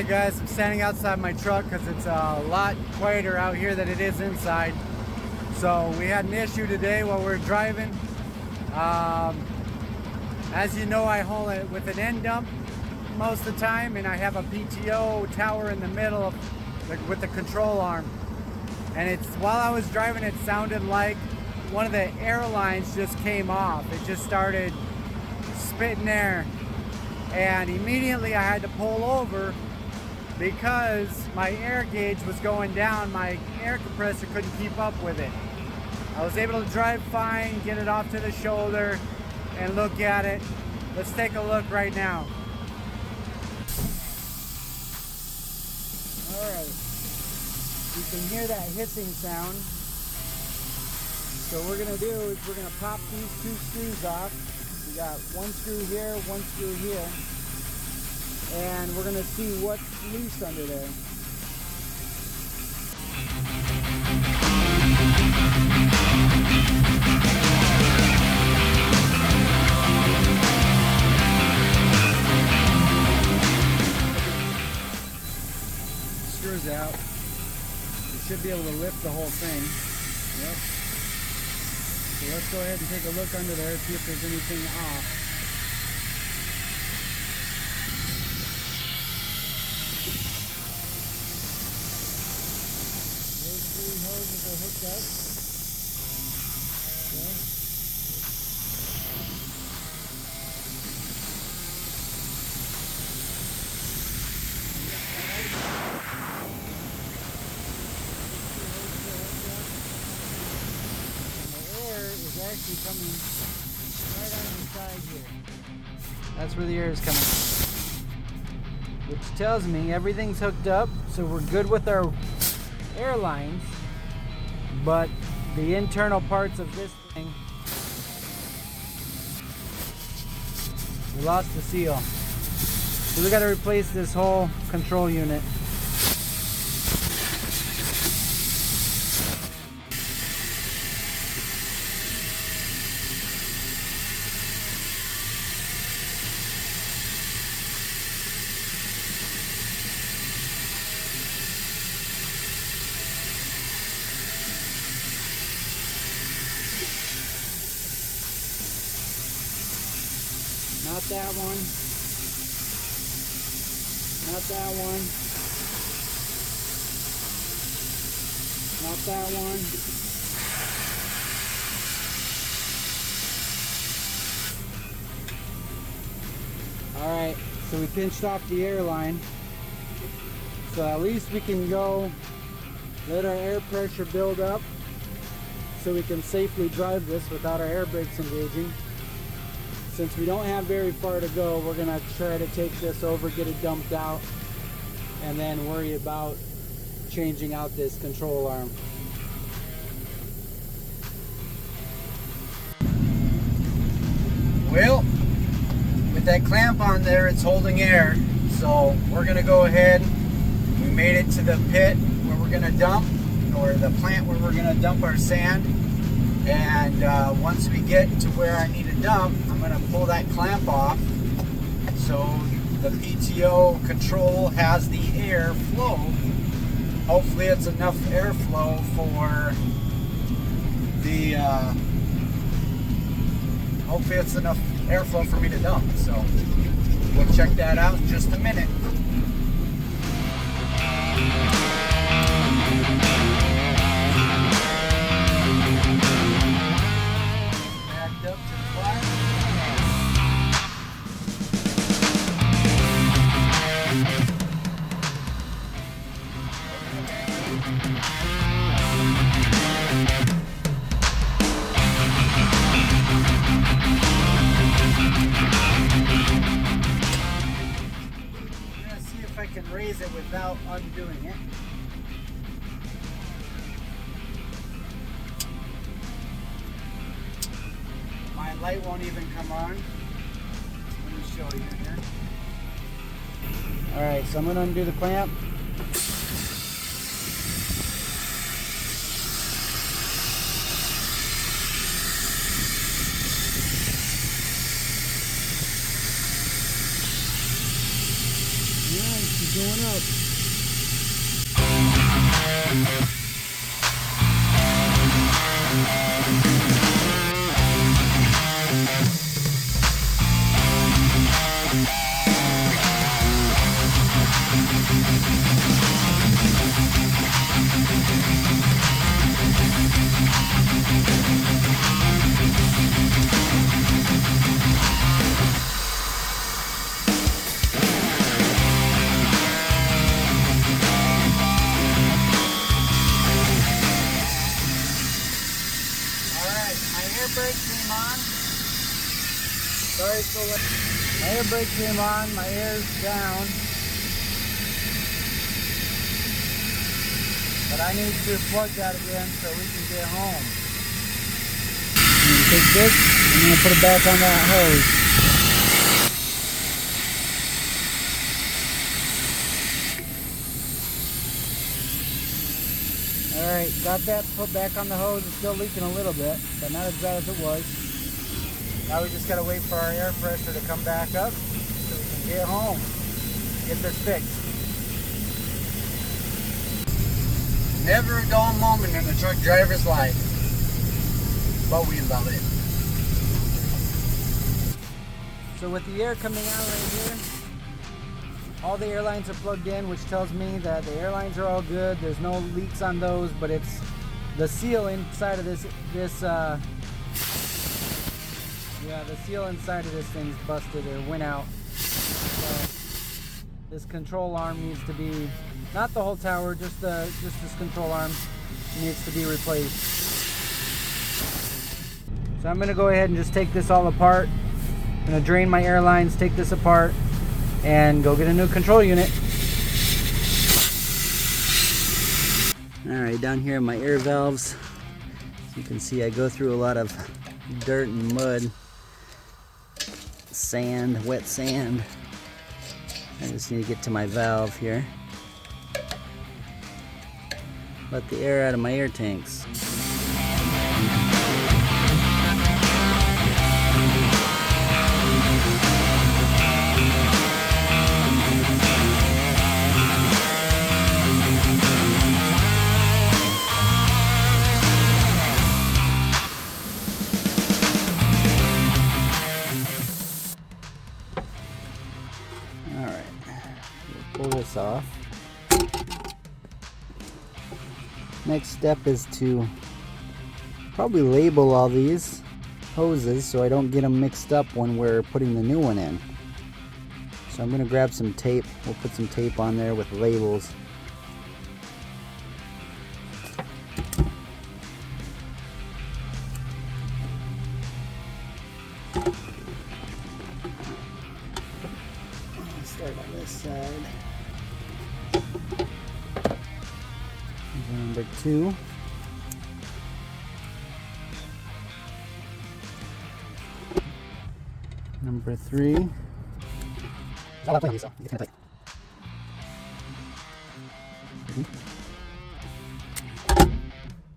Alright guys, I'm standing outside my truck because it's a lot quieter out here than it is inside. So we had an issue today while we were driving. As you know, I haul it with an end dump most of the time, and I have a PTO tower in the middle with the control arm. And it's while I was driving, it sounded like one of the air lines just came off. It just started spitting air. And immediately I had to pull over because my air gauge was going down. My air compressor couldn't keep up with it. I was able to drive fine, get it off to the shoulder, and look at it. Let's take a look right now. Alright, you can hear that hissing sound. So what we're going to do is we're going to pop these two screws off. We got one screw here, one screw here, and we're going to see what's loose under there. Screws out. You should be able to lift the whole thing. Yep. So let's go ahead and take a look under there, see if there's anything off. Those three hoses are hooked up. Okay. Actually coming right on the side here. That's where the air is coming from. Which tells me everything's hooked up, so we're good with our air lines, but the internal parts of this thing, we lost the seal. So we got to replace this whole control unit. Not that one. Not that one. Not that one. Alright, so we pinched off the air line. So at least we can go let our air pressure build up so we can safely drive this without our air brakes engaging. Since we don't have very far to go, we're going to try to take this over, get it dumped out, and then worry about changing out this control arm. Well, with that clamp on there, it's holding air, so we're going to go ahead. We made it to the pit where we're going to dump, or the plant where we're going to dump our sand. And once we get to where I need to dump, I'm going to pull that clamp off so the PTO control has the air flow. Hopefully it's enough airflow for the hopefully it's enough airflow for me to dump. So we'll check that out in just a minute. I can raise it without undoing it. My light won't even come on. Let me show you here. Alright, so I'm going to undo the clamp. is going up. Brake came on. Sorry for late. My air brake came on, my air's down. But I need to plug that again so we can get home. I'm going to take this, I'm going to put it back on that hose. Alright, got that put back on the hose. It's still leaking a little bit, but not as bad as it was. Now we just gotta wait for our air pressure to come back up so we can get home, get this fixed. Never a dull moment in a truck driver's life, but we love it. So with the air coming out right here, all the airlines are plugged in, which tells me that the airlines are all good. There's no leaks on those, but it's the seal inside of this the seal inside of this thing's busted or went out. So this control arm needs to be, not the whole tower, just this control arm needs to be replaced. So I'm gonna go ahead and just take this all apart. I'm gonna drain my airlines, take this apart, and go get a new control unit. Alright, down here my air valves, as you can see I go through a lot of dirt and mud, sand, wet sand. I just need to get to my valve here. Let the air out of my air tanks. Pull this off. Next step is to probably label all these hoses so I don't get them mixed up when we're putting the new one in. So I'm going to grab some tape. We'll put some tape on there with labels. Start on this side. Number 2. Number 3.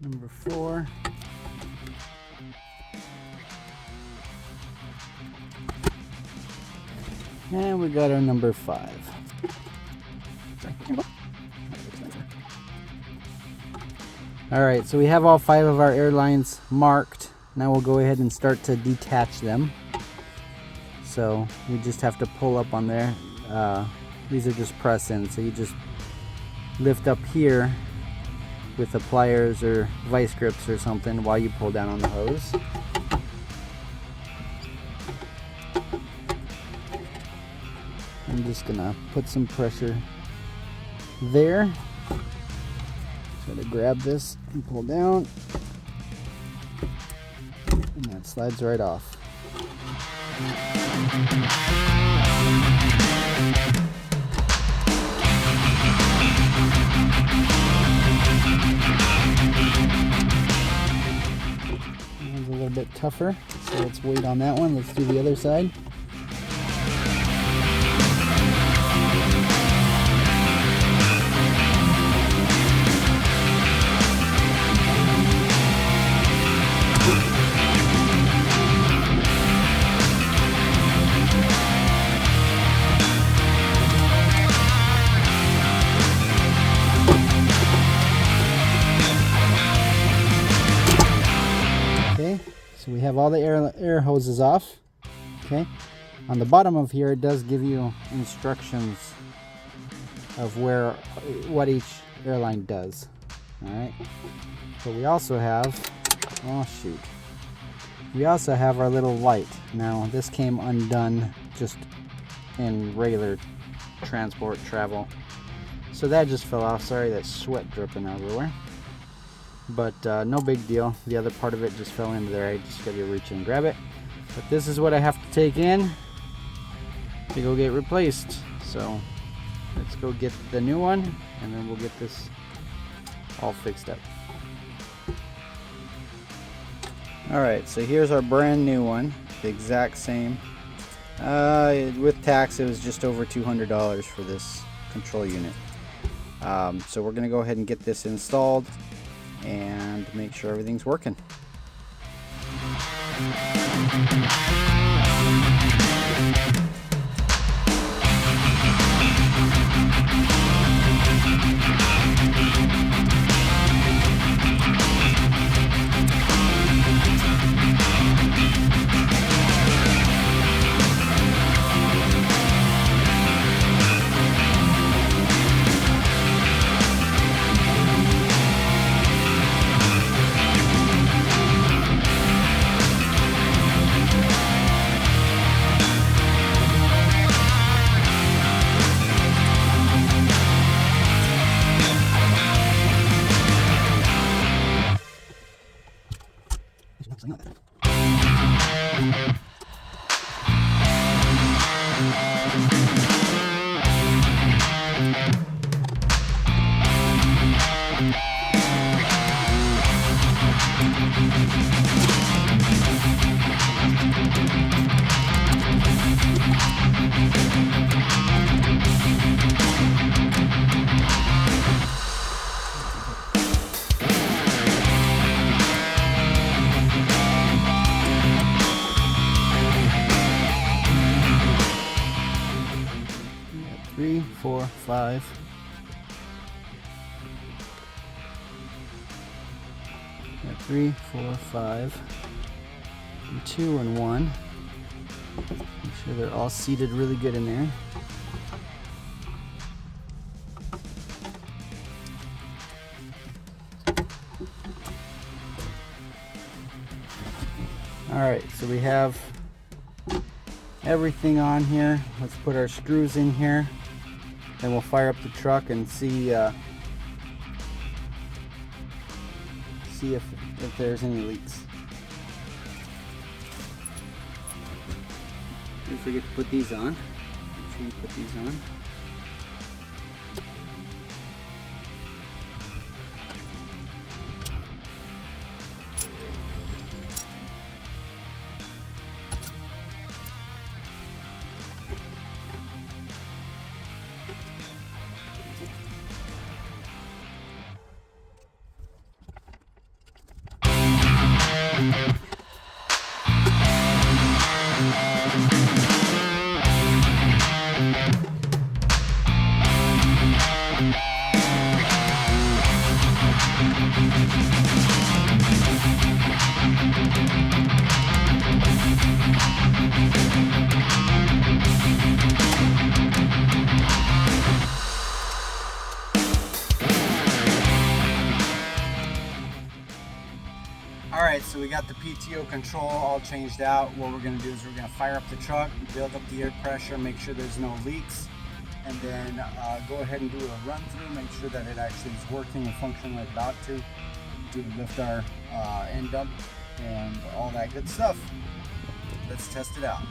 Number 4. And we got our number 5. Alright, so we have all 5 of our airlines marked. Now we'll go ahead and start to detach them. So we just have to pull up on there. These are just press-ins, so you just lift up here with the pliers or vice grips or something while you pull down on the hose. I'm just gonna put some pressure there. Try to grab this and pull down, and that slides right off. One's a little bit tougher, so let's wait on that one. Let's do the other side. So we have all the air hoses off. Okay. On the bottom of here, it does give you instructions of what each airline does. All right. But we also have, oh shoot, we also have our little light. Now this came undone just in regular transport travel, so that just fell off. Sorry, that's sweat dripping everywhere, but no big deal. The other part of it just fell into there. I just gotta reach in and grab it. But this is what I have to take in to go get replaced. So let's go get the new one, and then we'll get this all fixed up. Alright, so here's our brand new one, the exact same. With tax, it was just over $200 for this control unit. So we're going to go ahead and get this installed and make sure everything's working. Three, four, five. Got 3, 4, 5, and 2 and 1. Make sure they're all seated really good in there. Alright, so we have everything on here. Let's put our screws in here. Then we'll fire up the truck and see if there's any leaks. Don't forget to put these on. Make sure you put these on. Alright, so we got the PTO control all changed out. What we're going to do is we're going to fire up the truck, build up the air pressure, make sure there's no leaks, and then go ahead and do a run through, make sure that it actually is working and functioning like Bout to lift our end dump and all that good stuff. Let's test it out.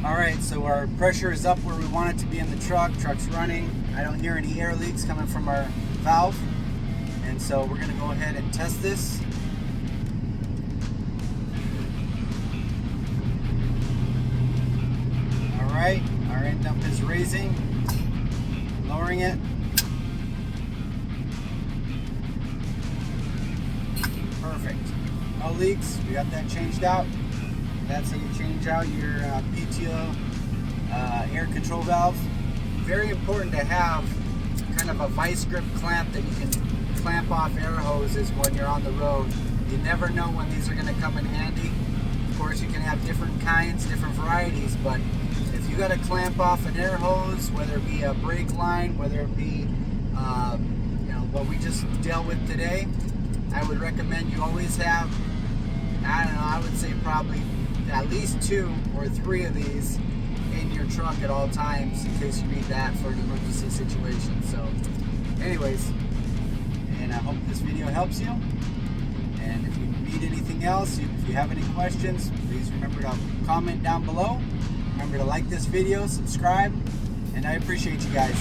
Alright, so our pressure is up where we want it to be in the truck. Truck's running. I don't hear any air leaks coming from our valve. And so we're going to go ahead and test this. Alright, our end dump is raising, lowering it. Perfect. No leaks. We got that changed out. That's how you change out your PTO air control valve. Very important to have kind of a vice grip clamp that you can clamp off air hoses when you're on the road You never know when these are going to come in handy. Of course, you can have different kinds, different varieties, but if you got to clamp off an air hose, whether it be a brake line, whether it be what we just dealt with today, I would recommend you always have, I don't know, I would say probably at least 2 or 3 of these in your truck at all times in case you need that for an emergency situation. So anyways, and I hope this video helps you. And if you need anything else, if you have any questions, please remember to comment down below. Remember to like this video, subscribe, and I appreciate you guys.